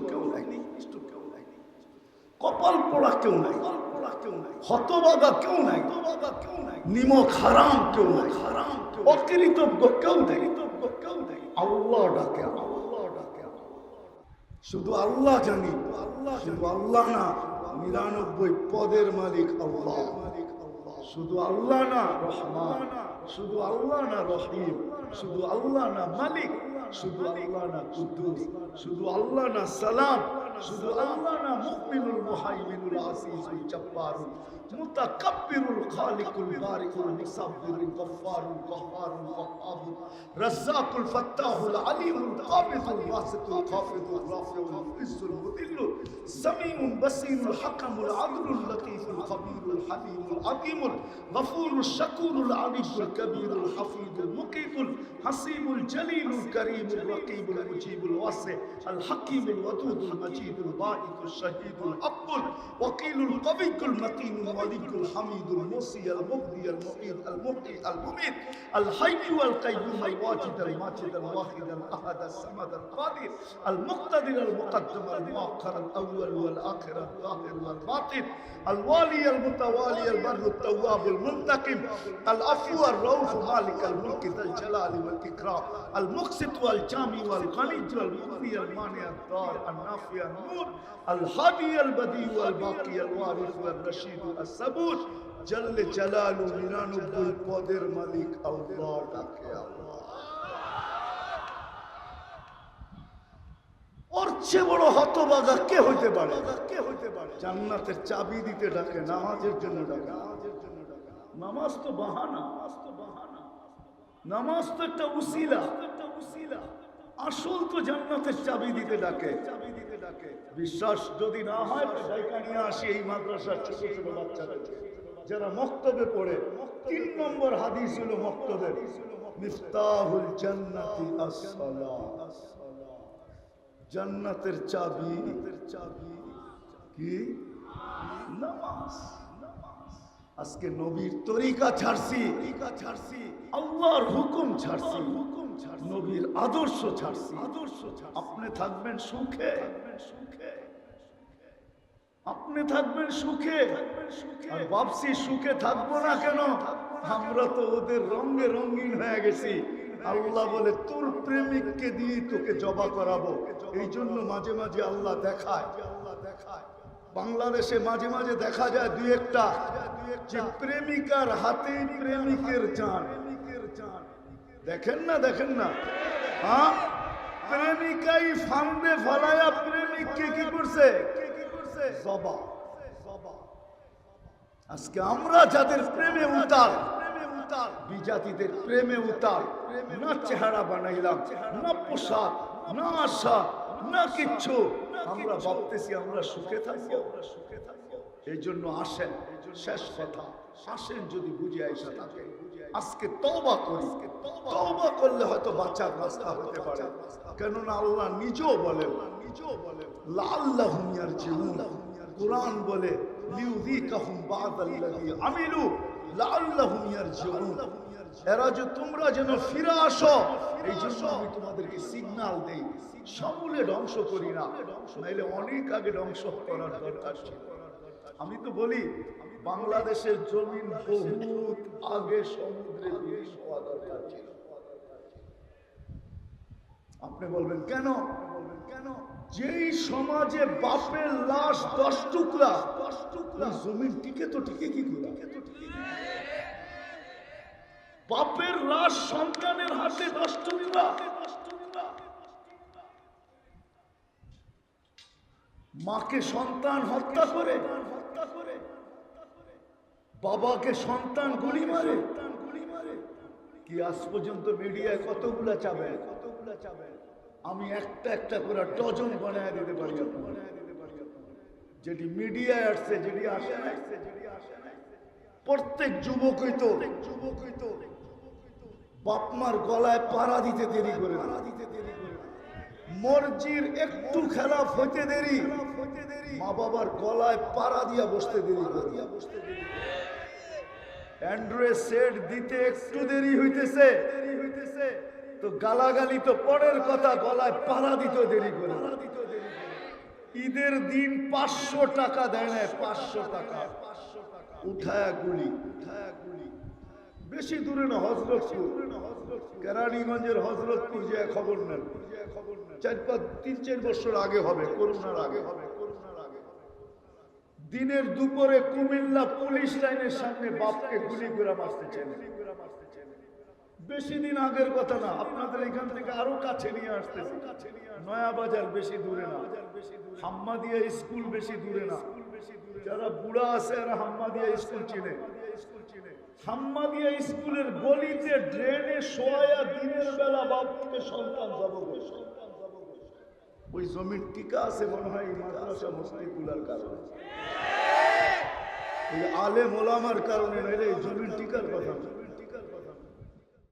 কেউ নাই, কপাল পোড়া কেউ নাই, হতবাগা কেউ নাই, নিমক হারাম কেউ নাই, অকৃতজ্ঞ কেউ নাই। আল্লাহ ডাকে, শুধু আল্লাহ জানি, শুধু আল্লাহ না, 99 পদের মালিক আল্লাহ। শুধু আল্লাহ না রহমান, শুধু আল্লাহ না রহিম, শুধু আল্লাহ না মালিক, শুধু আল্লাহ না কুদ্দুস, শুধু আল্লাহ না সালাম, শুধু আল্লাহ না মুমিনুল মুহাইমিনুল আসিসুল জব্বারুল মুতাকাব্বিরুল খালিকুল বারিকুল মুসাব্বিরুল গফফারুল কহ্হারুল ওয়াহাবুল রাজ্জাকুল ফাত্তাহুল আলিমুল কাবিদুল ওয়াসিতুল খাফিদুল রাফিউল ইজ্জুল মুদিল্লুল সামিউল বাসীরুল হাকামুল আদলুল লতীফুল খবীরুল হালিমুল আযীমুল গফুরুল শাকুরুল আলিয়ুল কবীরুল হাফিজুল মুকিতুল হাসিবুল জলিলুল করিমুল রকিবুল মুজিবুল ওয়াসি আল হাকিমুল ওয়াদুদুল মজিদুল বাঈকুল শাহীদুল আব্দুল ওয়াকিলুল কবিয়ুল মতিনুল ওয়ালিয়ুল হামিদুল মুসি আল মুবদি আল মুঈদ আল মুহয়ি আল মুমীত আল হাইয়্যু আল কাইয়্যুম আল ওয়াজিদ আল মাজিদ আল ওয়াহিদ আল আহাদ আল সামাদ আল কাদির আল মুক্তাদির আল মুকদ্দম আল মুআখ্খার আল আউয়াল ওয়াল আখির আল যাহির ওয়াল বাতিন আল ওয়ালি আল মুতাওয়ালি আল বাররু আত তাওয়াব আল মুনতাকিম আল আফু আর রাউফ মালিক আল মুলক যাল জালাল ওয়াল ইকরাম আল মুকসিত ওয়াল জামি ওয়াল গনি ওয়াল মুগনি আল মানি আল দার আল নাফি আল নূর আল হাদি আল বদি ওয়াল বাকি আল ওয়ারিস ওয়াল রশিদ আল সাবুর জল্লে জালালু 99 পদের মালিক আল্লাহ ডাকে আল্লাহ। ওর চেয়ে বড় হতভাগা কে হইতে পারে? জান্নাতের চাবি দিতে ডাকে, নামাজের জন্য ডাকে। নামাজ তো বাহানা, নামাজ তো একটা উসিলা, আসল তো জান্নাতের চাবি দিতে ডাকে। বিশ্বাস যদি না হয় ডাইকা নিয়ে আসি এই মাদ্রাসার ছোট ছোট বাচ্চাদের যারা মক্তবে পড়ে। 3 নম্বর হাদিস হলো মক্তবের, মিফতাহুল জান্নাতি আস-সালাহ। জান্নাতের চাবি কি? নামাজ। আজকে নবীর তরিকা ছাড়ছি, আল্লাহর হুকুম ছাড়ছি, নবীর আদর্শ ছাড়ছি। আপনি থাকবেন সুখে, আপনি থাকবেন সুখে, আর ভাবছি সুখে থাকবো না কেন? আমরা তো ওদের রঙে রঙিন হয়ে গেছি। আল্লাহ বলে তোর প্রেমিককে দিয়ে তোকে জবা করাবো। এই জন্য মাঝে মাঝে আল্লাহ দেখায়, বাংলাদেশে মাঝে মাঝে দেখা যায় 2-1টা যে প্রেমিকার হাতেই প্রেমিকের জান। দেখেন না? হ্যাঁ, প্রেমিকাই ফান্দে ফলায়া প্রেমিককে কি করছে? জবা। আজকে আমরা যাদের প্রেমে উতার, বিজাতিদের প্রেমে উতার, না চেহারা বানাইলাম, না পোশাক, না আশা, না কিচ্ছু, আমরা ভাবতেছি আমরা সুখে থাকবো। এই জন্য আসেন, শেষ কথা, আসেন যদি বুঝে আইসা থাকে আজকে তওবা করি। তওবা করলে হয়তো বাঁচার রাস্তা হতে পারে। কেননা আল্লাহ নিজেও বলেন লাআল্লাহুম ইয়ারজিউন। কুরআন বলে লিউযীকাহুম বা'দাল্লাযী আমিলু লাআল্লাহুম ইয়ারজিউন। এরা যে তোমরা যেন ফিরে আসো, এই জন্য আমি তোমাদেরকে সিগন্যাল দেই। সমূলে ধ্বংস করি না, নাইলে অনেক আগে ধ্বংস করার দরকার ছিল। আমি তো বলি বাংলাদেশের জমিন বহুত আগে সমুদ্রে বিলীন হওয়া দরকার ছিল। আপনি বলবেন কেন? যেই সমাজে বাপের লাশ 10 টুকরা, জমিন টিকে তো টিকে কি করে? বাপের লাশ সন্তানের হাতে 10 টুকরা। মাকে সন্তান হত্যা করে, বাবাকে সন্তান গুলি মারে। কি আজ পর্যন্ত মিডিয়ায় কতগুলা চাবেন? আমি একটা করে ডজন বানায় দিতে পারি। যেটি মিডিয়ায় আসছে, যেটি আসে না, প্রত্যেক যুবকই তো বাপমার গলায় পাড়া দিতে দেরি করে, মর্জির একটু খেলাফ হইতে দেরি, মা বাবার গলায় পাড়া দিয়া বসতে দেরি করে। অ্যান্ড্রয়েড সেট দিতে একটু দেরি হইতেছে তো গালাগালি তো পরের কথা, গলায় পাড়া দিতে দেরি করে। ঈদের দিন 500 টাকা দেয় না, 500 টাকা উঠায়া গুলি। বেশি দূরে না, হযরতপুর, কেরানীগঞ্জের হযরতপুর যে খবর নেন, 3-4 বছর আগে হবে, করোনার আগে। দিনের দুপুরে কুমিল্লা পুলিশ লাইনের সামনে বাপকে গুলি করে মারতেছেন। বেশি দিন আগের কথা না, আপনাদের এখান থেকে আরো কাছে নিয়ে আসতেছে। নয়া বাজার বেশি দূরে না, হাম্মাদিয়া স্কুল বেশি দূরে না। যারা বুড়া আছে এরা হাম্মাদিয়া স্কুল চিনে। হাম্মাদিয়া স্কুলের গলিতে ড্রেনে শোয়া দিনের বেলা বাপকে সন্তান যাবো। ওই জমির টিকা আছে মনে হয় মাদ্রাসা মসজিদগুলোর কারণে, আলেম ওলামার কারণে, নইলে এই জমির টিকার কথা না।